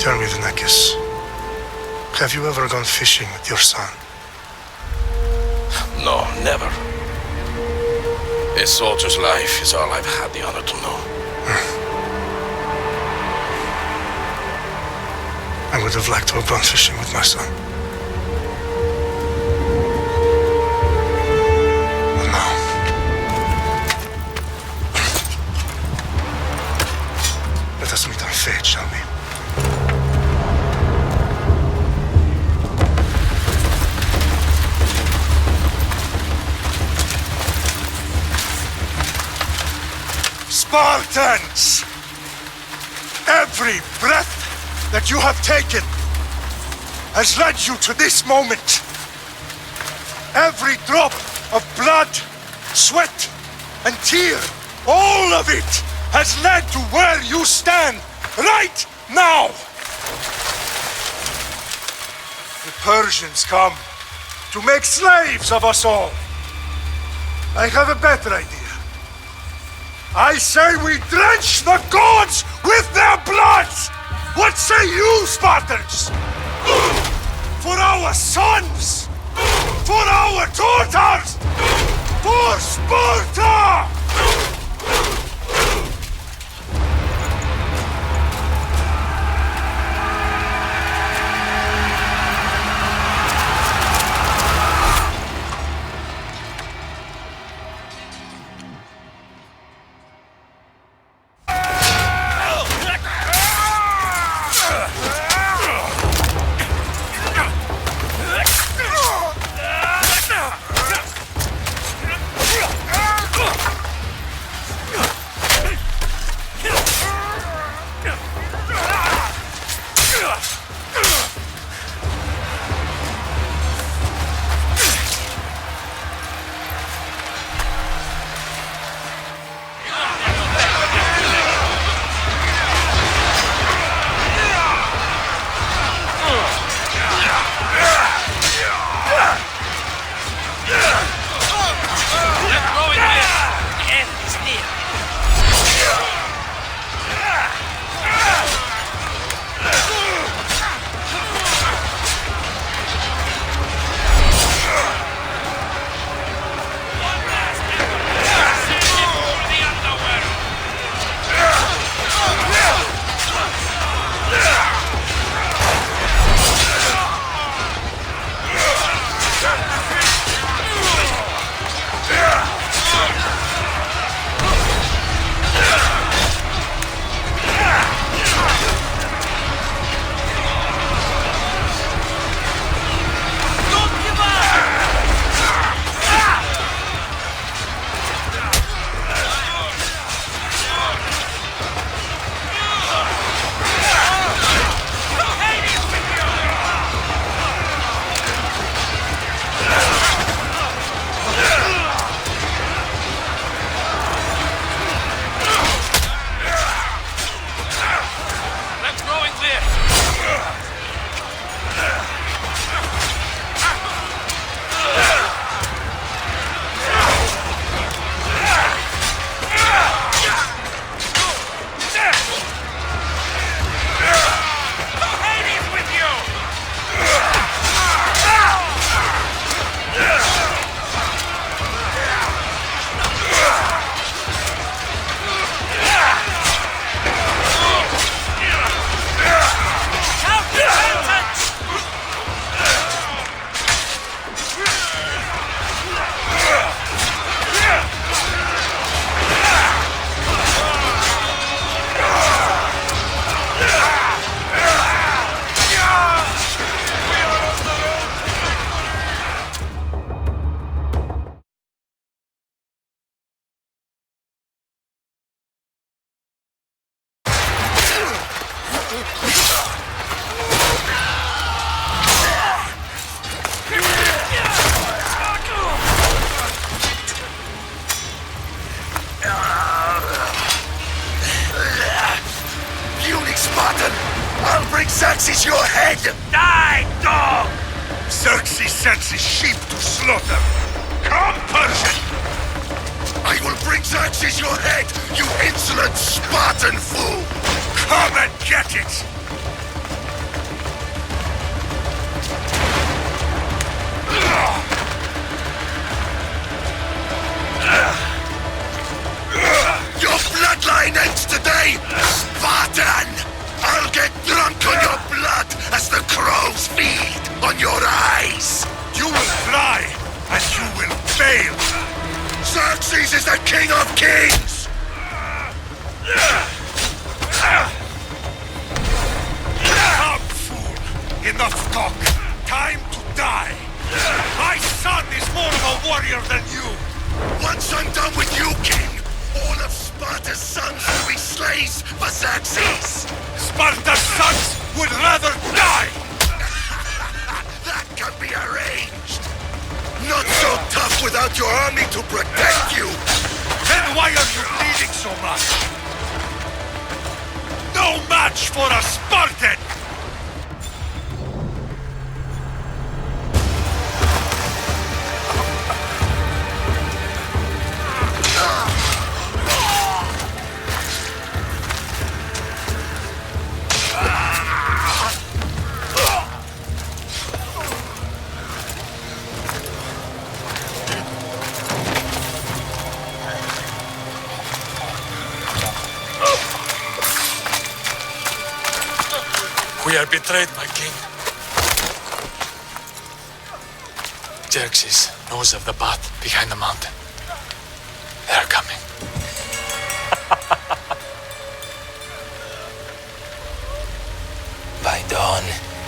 Tell me, Venekis, have you ever gone fishing with your son? No, never. A soldier's life is all I've had the honor to know. I would have liked to have gone fishing with my son. But no. Let us meet on fate, shall we? Spartans! Every breath that you have taken has led you to this moment. Every drop of blood, sweat, and tear, all of it has led to where you stand right now. The Persians come to make slaves of us all. I have a better idea. I say we drench the gods with their blood! What say you, Spartans? For our sons! For our daughters! For Sparta! Xerxes your head! Die, dog! Xerxes sends his sheep to slaughter. Come, Persian! I will bring Xerxes your head, you insolent Spartan fool! Come and get it! on your eyes! You will try, and you will fail! Xerxes is the king of kings! Come, fool! Enough talk! Time to die! My son is more of a warrior than you! Once I'm done with you, king, all of Sparta's sons will be slaves for Xerxes! Sparta's sons would rather die! That can be arranged! Not so tough without your army to protect you! Then why are you bleeding so much? No match for a Spartan! We are betrayed, my king. Xerxes knows of the path behind the mountain. They are coming. By dawn,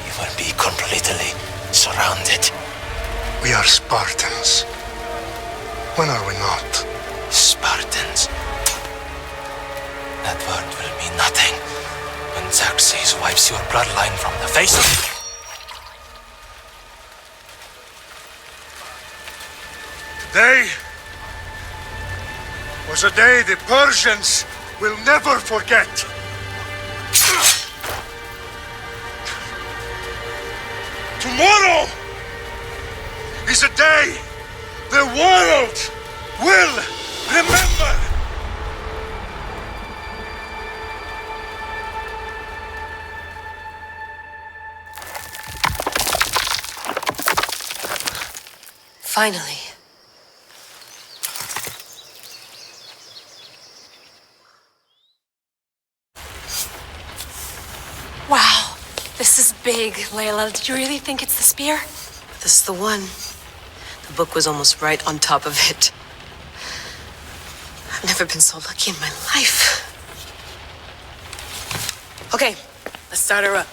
you will be completely surrounded. We are Spartans. When are we not? Spartans. That word will mean nothing when Xerxes wipes your bloodline from the face of it. Today was a day the Persians will never forget. Tomorrow is a day the world will remember. Finally. Wow, this is big, Layla. Did you really think it's the spear? This is the one. The book was almost right on top of it. I've never been so lucky in my life. Okay, let's start her up.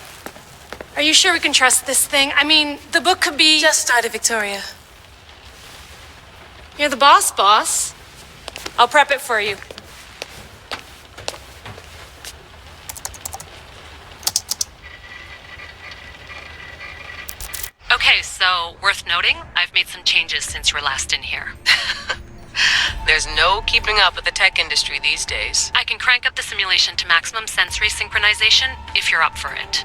Are you sure we can trust this thing? I mean, the book could be... Just started, Victoria. You're the boss. I'll prep it for you. Okay, so worth noting, I've made some changes since you were last in here. There's no keeping up with the tech industry these days. I can crank up the simulation to maximum sensory synchronization if you're up for it.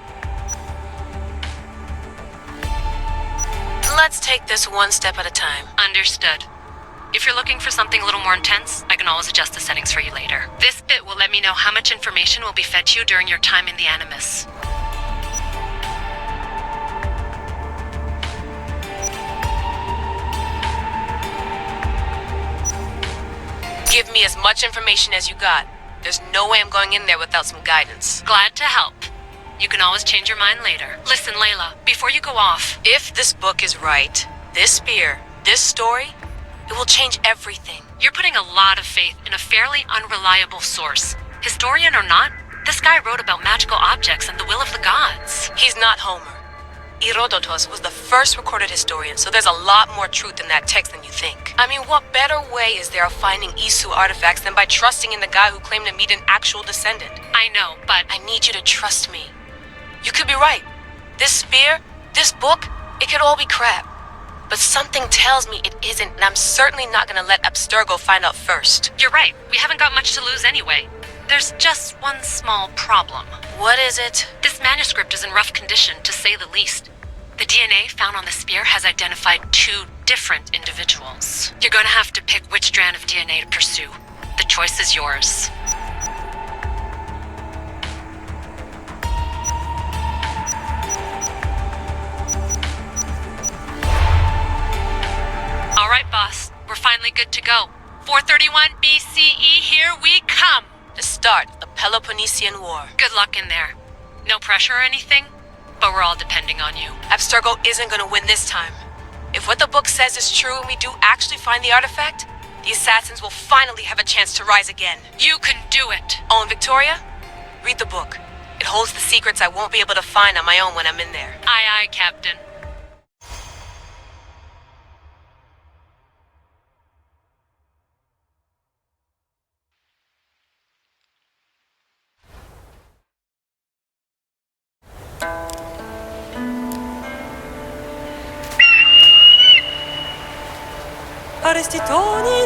Let's take this one step at a time. Understood. If you're looking for something a little more intense, I can always adjust the settings for you later. This bit will let me know how much information will be fed to you during your time in the Animus. Give me as much information as you got. There's no way I'm going in there without some guidance. Glad to help. You can always change your mind later. Listen, Layla, before you go off... If this book is right, this spear, this story, it will change everything. You're putting a lot of faith in a fairly unreliable source. Historian or not, this guy wrote about magical objects and the will of the gods. He's not Homer. Herodotus was the first recorded historian, so there's a lot more truth in that text than you think. I mean, what better way is there of finding Isu artifacts than by trusting in the guy who claimed to meet an actual descendant? I know, but... I need you to trust me. You could be right. This spear, this book, it could all be crap. But something tells me it isn't, and I'm certainly not gonna let Abstergo find out first. You're right. We haven't got much to lose anyway. There's just one small problem. What is it? This manuscript is in rough condition, to say the least. The DNA found on the spear has identified 2 different individuals. You're gonna have to pick which strand of DNA to pursue. The choice is yours. All right, boss. We're finally good to go. 431 BCE, here we come! The start of the Peloponnesian War. Good luck in there. No pressure or anything? but we're all depending on you. Abstergo isn't gonna win this time. If what the book says is true and we do actually find the artifact, the assassins will finally have a chance to rise again. You can do it. Oh, and Victoria? Read the book. It holds the secrets I won't be able to find on my own when I'm in there. Aye, aye, Captain. Arrestitoni